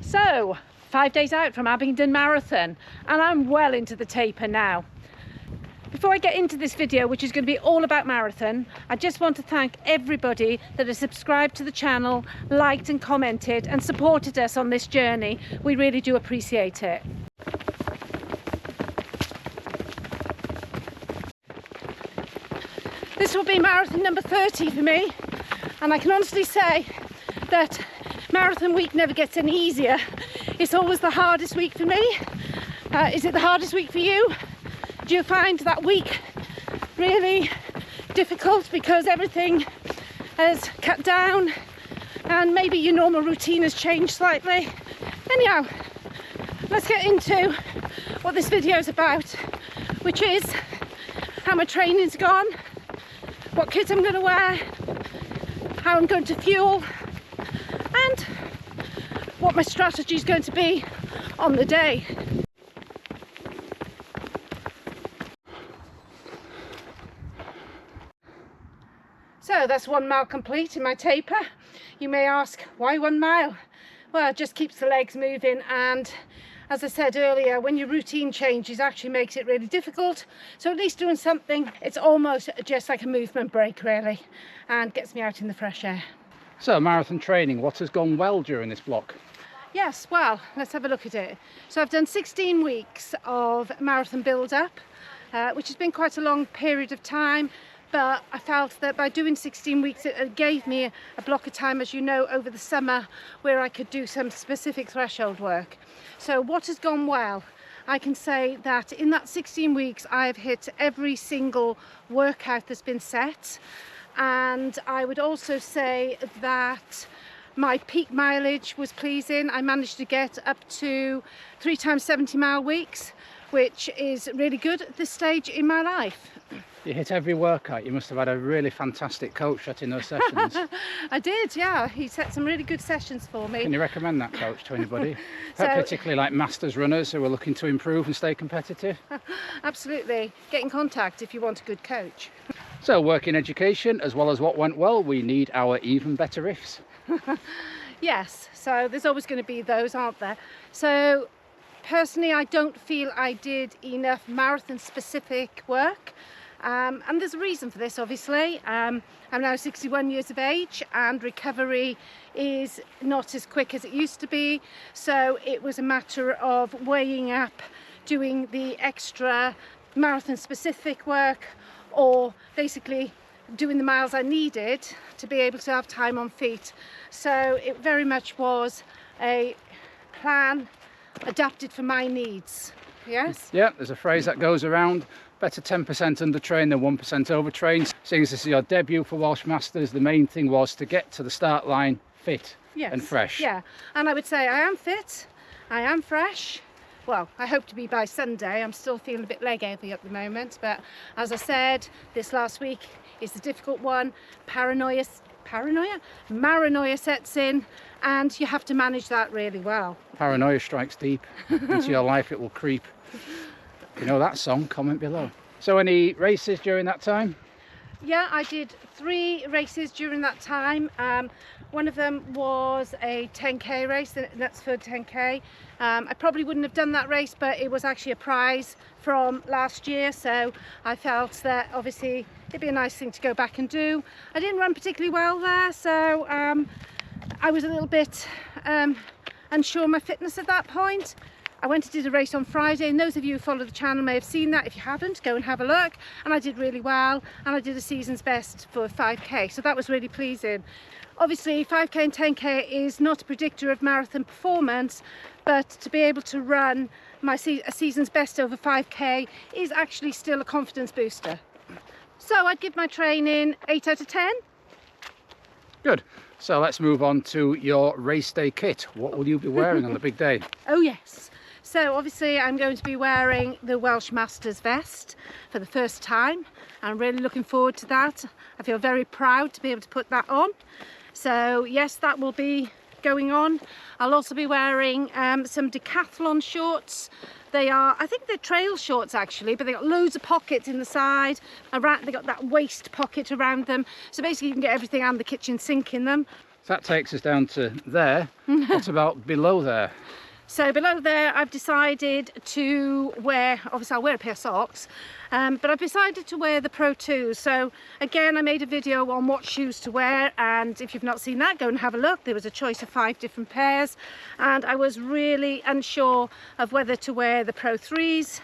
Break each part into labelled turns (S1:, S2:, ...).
S1: So, 5 days out from Abingdon Marathon, and I'm well into the taper now. Before I get into this video, which is going to be all about marathon, I just want to thank everybody that has subscribed to the channel, liked and commented and supported us on this journey. We really do appreciate it. This will be marathon number 30 for me, and I can honestly say that marathon week never gets any easier. It's always the hardest week for me. Is it the hardest week for you? Do you find that week really difficult because everything has cut down and maybe your normal routine has changed slightly? Anyhow, let's get into what this video is about, which is how my training's gone, what kit I'm going to wear, how I'm going to fuel, and what my strategy is going to be on the day. So that's 1 mile complete in my taper. You may ask, why 1 mile? Well, it just keeps the legs moving, and as I said earlier, when your routine changes actually makes it really difficult. So at least doing something, it's almost just like a movement break really, and gets me out in the fresh air.
S2: So marathon training, what has gone well during this block?
S1: Yes, well, let's have a look at it. So I've done 16 weeks of marathon build-up, which has been quite a long period of time, but I felt that by doing 16 weeks it gave me a block of time, as you know, over the summer where I could do some specific threshold work. So what has gone well? I can say that in that 16 weeks I've hit every single workout that's been set, and I would also say that my peak mileage was pleasing. I managed to get up to 3 times 70 mile weeks, which is really good at this stage in my life.
S2: You hit every workout. You must have had a really fantastic coach setting those sessions.
S1: I did, yeah. He set some really good sessions for me.
S2: Can you recommend that coach to anybody? Particularly like masters runners who are looking to improve and stay competitive?
S1: Absolutely. Get in contact if you want a good coach.
S2: So work in education, as well as what went well, we need our even better ifs.
S1: Yes, so there's always going to be those, aren't there? So personally, I don't feel I did enough marathon specific work. And there's a reason for this, obviously. I'm now 61 years of age and recovery is not as quick as it used to be. So it was a matter of weighing up doing the extra marathon specific work, or basically doing the miles I needed to be able to have time on feet. So it very much was a plan adapted for my needs. Yes?
S2: Yeah, there's a phrase that goes around: better 10% undertrained than 1% overtrained. Seeing as this is your debut for Welsh Masters, the main thing was to get to the start line fit and fresh.
S1: Yeah, and I would say I am fit, I am fresh. Well, I hope to be by Sunday. I'm still feeling a bit leg heavy at the moment, but as I said, this last week is the difficult one. Maranoia sets in, and you have to manage that really well. Paranoia
S2: strikes deep into your life, it will creep. You know that song? Comment below. So any races during that time?
S1: Yeah, I did 3 races during that time. One of them was a 10k race, the Knutsford 10k. I probably wouldn't have done that race, but it was actually a prize from last year, so I felt that obviously it'd be a nice thing to go back and do. I didn't run particularly well there, so I was a little bit unsure of my fitness at that point. I went and did a race on Friday, and those of you who follow the channel may have seen that. If you haven't, go and have a look. And I did really well, and I did a season's best for 5k, so that was really pleasing. Obviously 5k and 10k is not a predictor of marathon performance, but to be able to run a season's best over 5k is actually still a confidence booster. So I'd give my training 8 out of 10.
S2: Good. So let's move on to your race day kit. What will you be wearing on the big day?
S1: Oh yes. So obviously I'm going to be wearing the Welsh Masters vest for the first time. I'm really looking forward to that. I feel very proud to be able to put that on. So yes, that will be going on. I'll also be wearing some decathlon shorts. They are, I think they're trail shorts actually, but they've got loads of pockets in the side. They've got that waist pocket around them. So basically you can get everything and the kitchen sink in them.
S2: So that takes us down to there. What about below there?
S1: So below there, I've decided to wear, obviously I'll wear a pair of socks, but I've decided to wear the Pro 2s. So again, I made a video on what shoes to wear, and if you've not seen that, go and have a look. There was a choice of 5 different pairs, and I was really unsure of whether to wear the Pro 3s,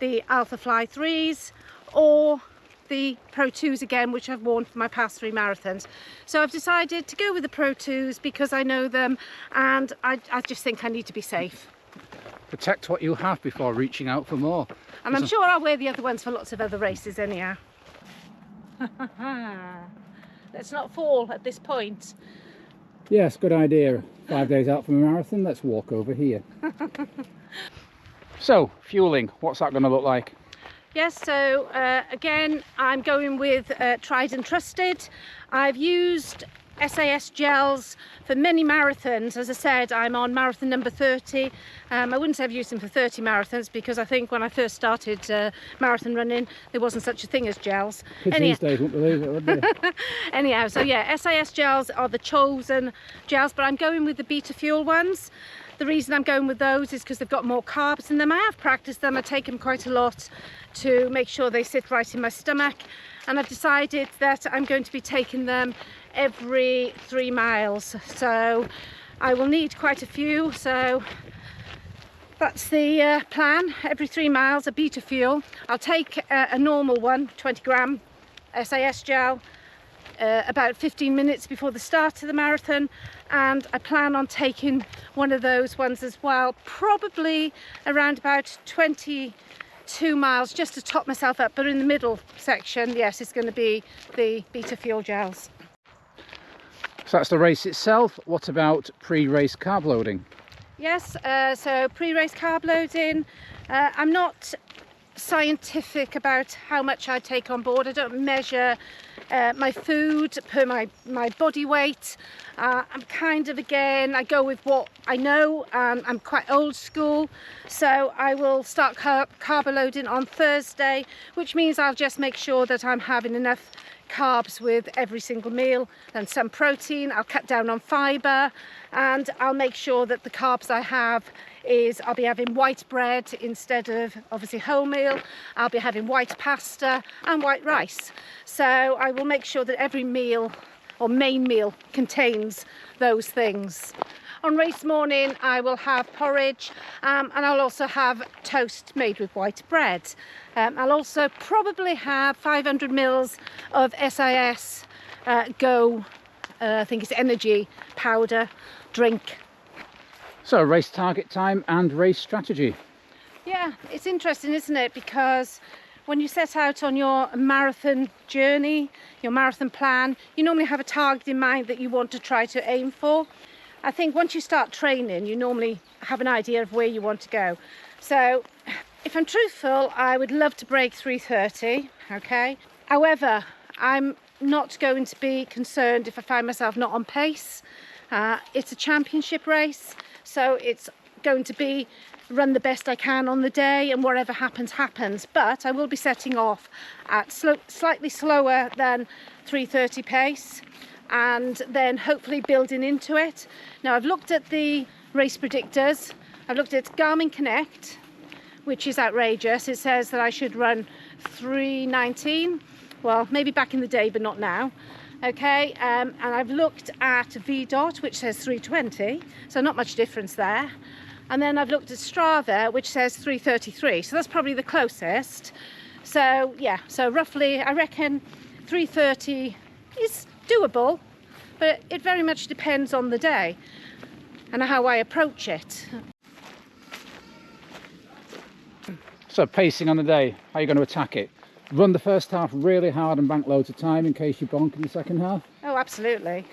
S1: the Alpha Fly 3s, or the Pro 2s again, which I've worn for my past 3 marathons. So I've decided to go with the Pro 2s because I know them, and I just think I need to be safe.
S2: Protect what you have before reaching out for more.
S1: And I'm sure I'll wear the other ones for lots of other races anyhow. Let's not fall at this point.
S2: Yes, good idea. 5 days out from a marathon, let's walk over here. So, fueling, what's that going to look like?
S1: Yes, so again, I'm going with tried and trusted. I've used SAS gels for many marathons. As I said, I'm on marathon number 30. I wouldn't say I've used them for 30 marathons because I think when I first started marathon running, there wasn't such a thing as gels.
S2: Kids these days wouldn't believe it, would they?
S1: Anyhow, so yeah, SAS gels are the chosen gels, but I'm going with the Beta Fuel ones. The reason I'm going with those is because they've got more carbs in them. I have practiced them, I take them quite a lot to make sure they sit right in my stomach, and I've decided that I'm going to be taking them every 3 miles, so I will need quite a few. So that's the plan, every 3 miles a Beta Fuel. I'll take a normal one, 20 gram SAS gel, about 15 minutes before the start of the marathon, and I plan on taking one of those ones as well, probably around about 22 miles, just to top myself up. But in the middle section, yes, it's going to be the Beta Fuel gels.
S2: So that's the race itself. What about pre-race carb loading?
S1: Yes, so pre-race carb loading, I'm not scientific about how much I take on board. I don't measure my food per my body weight. I'm kind of, again, I go with what I know. I'm quite old school, so I will start carb loading on Thursday, which means I'll just make sure that I'm having enough carbs with every single meal and some protein. I'll cut down on fibre, and I'll make sure that the carbs I have is I'll be having white bread instead of obviously wholemeal. I'll be having white pasta and white rice. So I will make sure that every meal or main meal contains those things. On race morning, I will have porridge, and I'll also have toast made with white bread. I'll also probably have 500 mils of SIS Go, I think it's energy powder drink.
S2: So race target time and race strategy.
S1: Yeah, it's interesting, isn't it? Because when you set out on your marathon journey, your marathon plan, you normally have a target in mind that you want to try to aim for. I think once you start training, you normally have an idea of where you want to go. So if I'm truthful, I would love to break 3:30, okay? However, I'm not going to be concerned if I find myself not on pace. It's a championship race, so it's going to be run the best I can on the day, and whatever happens, happens. But I will be setting off at slightly slower than 3:30 pace, and then hopefully building into it. Now, I've looked at the race predictors. I've looked at Garmin Connect, which is outrageous. It says that I should run 3:19. Well, maybe back in the day, but not now. Okay, and I've looked at VDOT, which says 3:20, so not much difference there. And then I've looked at Strava, which says 3:33, so that's probably the closest. So yeah, so roughly I reckon 3:30 is doable, but it very much depends on the day and how I approach it.
S2: So pacing on the day, how are you going to attack it? Run the first half really hard and bank loads of time in case you bonk in the second half?
S1: Oh, absolutely.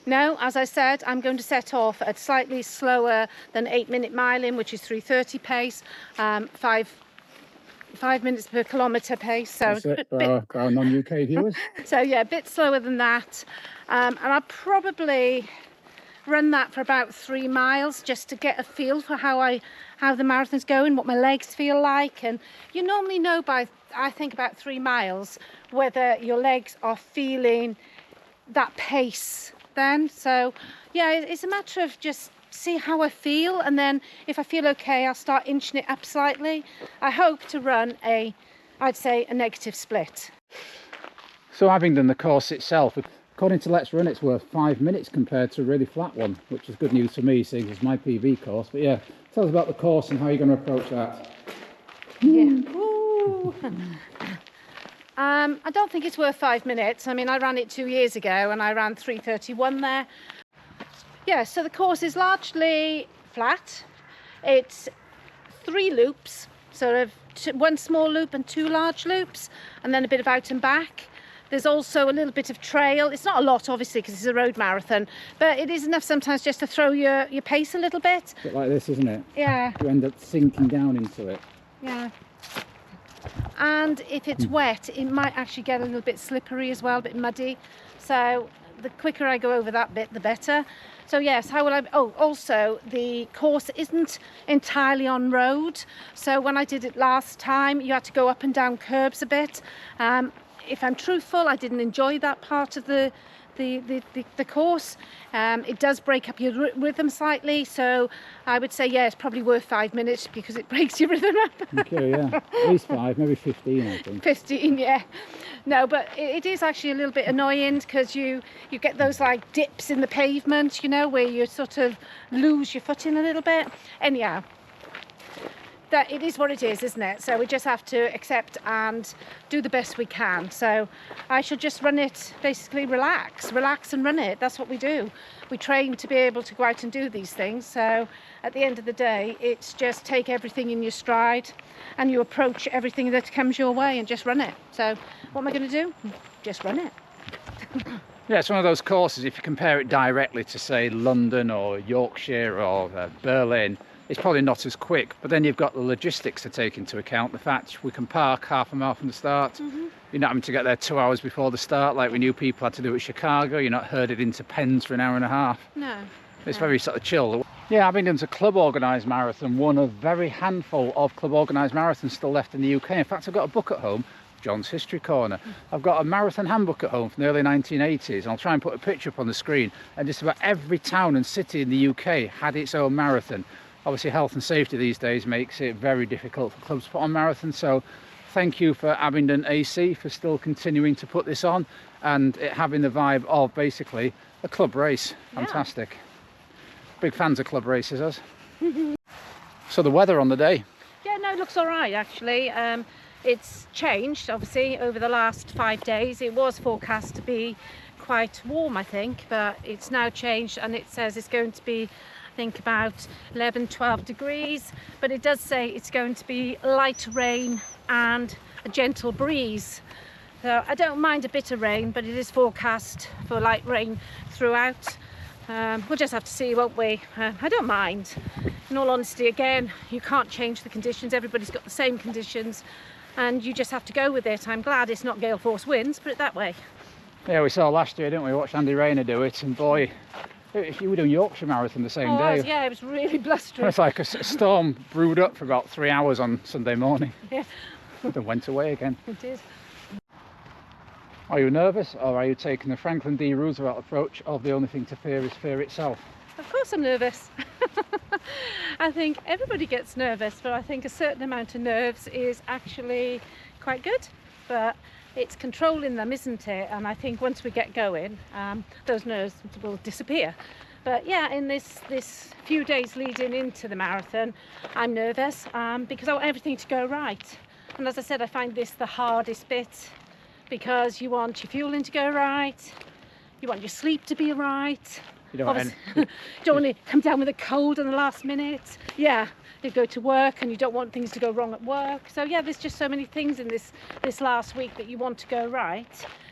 S1: No, as I said, I'm going to set off at slightly slower than 8-minute miling, which is 3:30 pace, 5 minutes per kilometre pace. So
S2: that's it for our non-UK viewers.
S1: So yeah, a bit slower than that, and I'll probably run that for about 3 miles just to get a feel for how the marathon's going, what my legs feel like. And you normally know by, I think, about 3 miles whether your legs are feeling that pace then. So yeah, it's a matter of just see how I feel, and then if I feel okay, I'll start inching it up slightly. I hope to run I'd say a negative split.
S2: So Abingdon, the course itself, according to Let's Run, it's worth 5 minutes compared to a really flat one, which is good news for me, seeing it's my PB course. But yeah, tell us about the course and how you're going to approach that.
S1: Yeah. Ooh. I don't think it's worth 5 minutes. I mean, I ran it 2 years ago and I ran 3:31 there. Yeah, so the course is largely flat. It's 3 loops, sort of 1 small loop and 2 large loops, and then a bit of out and back. There's also a little bit of trail. It's not a lot, obviously, because it's a road marathon, but it is enough sometimes just to throw your pace a little bit.
S2: A bit like this, isn't it?
S1: Yeah.
S2: You end up sinking down into it.
S1: Yeah. And if it's wet, it might actually get a little bit slippery as well, a bit muddy. So the quicker I go over that bit, the better. So yes, how will I? Oh, also the course isn't entirely on road. So when I did it last time, you had to go up and down curbs a bit. If I'm truthful, I didn't enjoy that part of the course. It does break up your rhythm slightly, so I would say yeah, it's probably worth 5 minutes because it breaks your rhythm up.
S2: Okay, yeah, at least 5, maybe 15, I think.
S1: 15, yeah. No, but it is actually a little bit annoying because you get those like dips in the pavement, you know, where you sort of lose your footing a little bit. Anyhow, that it is what it is, isn't it? So we just have to accept and do the best we can. So I should just run it, basically relax and run it. That's what we do. We train to be able to go out and do these things. So at the end of the day, it's just take everything in your stride and you approach everything that comes your way and just run it. So what am I going to do? Just run it.
S2: Yeah, it's one of those courses, if you compare it directly to, say, London or Yorkshire or Berlin, it's probably not as quick, but then you've got the logistics to take into account. The fact we can park half a mile from the start. You're not having to get there 2 hours before the start like we knew people had to do at Chicago. You're not herded into pens for an hour and a half.
S1: No.
S2: It's very sort of chill. Yeah, Abingdon's a club organised marathon, one of very handful of club organised marathons still left in the UK. In fact, I've got a book at home, John's History Corner. I've got a marathon handbook at home from the early 1980s, and I'll try and put a picture up on the screen. And just about every town and city in the UK had its own marathon. Obviously, health and safety these days makes it very difficult for clubs to put on marathons. So thank you for Abingdon AC for still continuing to put this on and it having the vibe of basically a club race. Fantastic. Big fans of club races, us. So the weather on the day?
S1: Yeah, no, it looks all right actually. It's changed obviously over the last 5 days. It was forecast to be quite warm, I think, but it's now changed and it says it's going to be, I think, about 11-12 degrees, but it does say it's going to be light rain and a gentle breeze. So I don't mind a bit of rain, but it is forecast for light rain throughout. We'll just have to see, won't we? I don't mind. In all honesty, again, you can't change the conditions. Everybody's got the same conditions and you just have to go with it. I'm glad it's not gale force winds, put it that way.
S2: Yeah, we saw last year, didn't we? Watched Andy Rayner do it, and boy, if you were doing Yorkshire Marathon the same day.
S1: Yeah, it was really blustery.
S2: It's like a storm brewed up for about 3 hours on Sunday morning.
S1: Yeah.
S2: Then went away again.
S1: It did.
S2: Are you nervous, or are you taking the Franklin D. Roosevelt approach of the only thing to fear is fear itself?
S1: Of course I'm nervous. I think everybody gets nervous, but I think a certain amount of nerves is actually quite good. But it's controlling them, isn't it? And I think once we get going, those nerves will disappear. But yeah, in this few days leading into the marathon, I'm nervous because I want everything to go right. And as I said, I find this the hardest bit because you want your fueling to go right, you want your sleep to be right.
S2: You don't want
S1: to come down with a cold in the last minute. Yeah, you go to work and you don't want things to go wrong at work. So yeah, there's just so many things in this last week that you want to go right.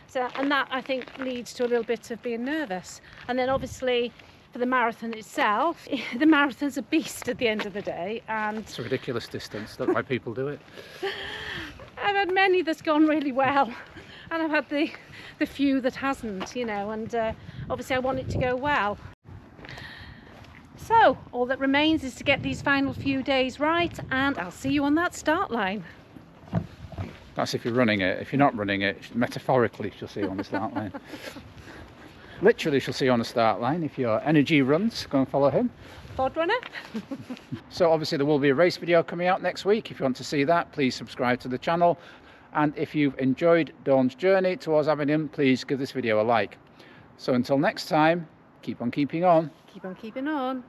S1: So, and that I think leads to a little bit of being nervous. And then obviously for the marathon itself, the marathon's a beast at the end of the day. And
S2: it's a ridiculous distance. That's why people do it.
S1: I've had many that's gone really well, and I've had the few that hasn't, you know, and obviously I want it to go well. So all that remains is to get these final few days right, and I'll see you on that start line.
S2: That's if you're running it. If you're not running it, metaphorically, you'll see you on the start line. Literally she'll see you on the start line. If your energy runs, go and follow him.
S1: Bod runner.
S2: So obviously there will be a race video coming out next week. If you want to see that, please subscribe to the channel. And if you've enjoyed Dawn's journey towards Abingdon, please give this video a like. So until next time, keep on keeping on.
S1: Keep on keeping on.